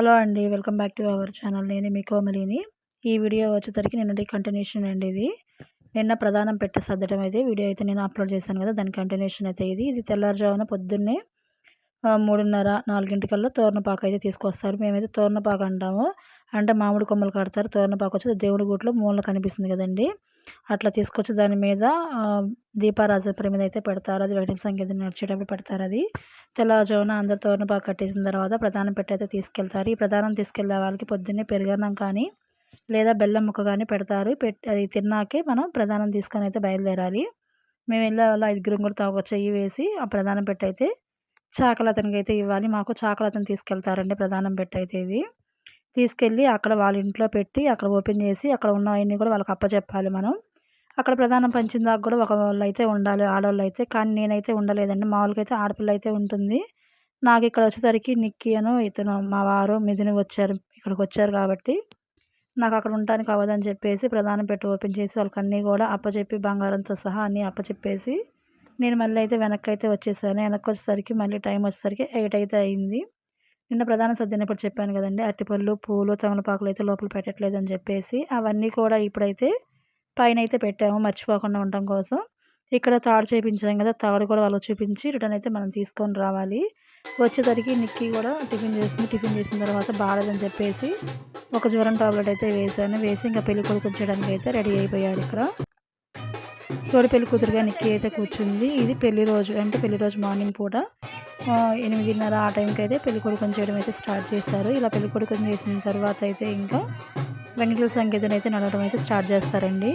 Hello అండి. Welcome back to our channel. నేను మీ కోమలిని. ఈ వీడియో వచ్చేసరికి నిన్నటి కంటిన్యూషన్ అండి ఇది. నిన్న ప్రధానం పెట్టి సర్దడం అయితే వీడియో అయితే నేను అప్లోడ్ చేశాను కదా! దాని కంటిన్యూషన్ అయితే ఇది. ఇది తెల్లారుజామున పొద్దున్నే 3:30, 4 తోరణపాకు అయితే తీసుకొస్తారు. మేమైతే తోరణపాకు అంటాము. అంటే మామిడి కొమ్మలు కడతారు. తోరణపాకు వచ్చి దేవుడి గుడిలో మూలన కనిపిస్తుంది కదండీ! అట్లా తీసుకొచ్చి దాని మీద దీపారాజన ప్రమిద అయితే పెడతారు. అది వెంకటేశ్వర సంగీతం నడిచేటప్పుడు పెడతారది. తెల్లవారుజామున అందరూ తోరణపాకు కట్టేసిన తర్వాత ప్రధానం పెట్టి అయితే తీసుకెళ్తారు. ఈ ప్రధానం తీసుకెళ్ళే వాళ్ళకి పొద్దున్నే పెరుగన్నం కానీ లేదా బెల్లం ముక్క కానీ పెడతారు. అది తిన్నాకే మనం ప్రధానం తీసుకొని అయితే బయలుదేరాలి. మేము వెళ్ళే వాళ్ళ 5గురం కూడా ఒక చెయ్యి వేసి ఆ ప్రధానం పెట్టి అయితే చాకలతనికి అయితే ఇవ్వాలి. మాకు చాకలతను తీసుకెళ్తారండి ప్రధానం పెట్టి అయితే ఇది. తీసుకెళ్ళి అక్కడ వాళ్ళ ఇంట్లో పెట్టి అక్కడ ఓపెన్ చేసి అక్కడ ఉన్నవన్నీ కూడా వాళ్ళకి అప్పచెప్పాలి మనం. అక్కడ ప్రధానం పంచిన దాకా కూడా ఒకళ్ళైతే ఉండాలి ఆడోళ్ళైతే. కానీ నేనైతే ఉండలేదండి. మామూలుగా అయితే ఆడపిల్ల అయితే ఉంటుంది. నాకు ఇక్కడ వచ్చేసరికి నిక్కీ అను ఇతను మా వారు మిథున్ ఇక్కడికి వచ్చారు కాబట్టి నాకు అక్కడ ఉండటానికి అవ్వదని చెప్పేసి ప్రధానం పెట్టి ఓపెన్ చేసి వాళ్ళకి అన్నీ కూడా అప్పచెప్పి బంగారంతో సహా అన్నీ అప్పచెప్పేసి నేను మళ్ళీ అయితే వెనక్కి అయితే వచ్చేసాను. వెనక్కి వచ్చేసరికి మళ్ళీ టైం వచ్చేసరికి 8 అయితే అయింది. నిన్న ప్రధానం సర్దినప్పుడు చెప్పాను కదండీ! అరటిపళ్ళు, పూలు, తమలపాకులు అయితే లోపల పెట్టట్లేదని చెప్పేసి అవన్నీ కూడా ఇప్పుడైతే పైనైతే పెట్టాము మర్చిపోకుండా ఉండటం కోసం. ఇక్కడ తాడు చేపించాం కదా! తాడు కూడా వాళ్ళకి చూపించి రిటర్న్ అయితే మనం తీసుకొని రావాలి. వచ్చేసరికి నిక్కీ కూడా టిఫిన్ చేసింది. టిఫిన్ చేసిన తర్వాత బాలేదని చెప్పేసి ఒక జ్వరం టాబ్లెట్ అయితే వేశాను. వేసి ఇంకా పెళ్లి కొడుకుని చేయడానికి అయితే రెడీ అయిపోయాడు ఇక్కడ. తోడి పెళ్లి కూతురుగా నిక్కీ అయితే కూర్చుంది. ఇది పెళ్లి రోజు అంటే పెళ్లి రోజు మార్నింగ్ పూట 8:30 ఆ టైంకి అయితే పెళ్లి కొడుకుని చేయడం అయితే స్టార్ట్ చేశారు. ఇలా పెళ్లి కొడుకుని చేసిన తర్వాత అయితే ఇంకా వెంకటేశ్వర సంగీతం అయితే నడవడం అయితే స్టార్ట్ చేస్తారండి.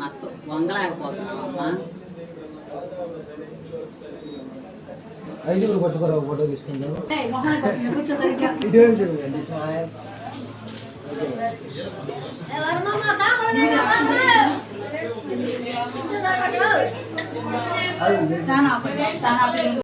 మొత్తం వంగలేకపోతున్నామమ్మా. ఐదుగురు పట్టుకోరా ఫోటో తీసుకుందాం. ఇటు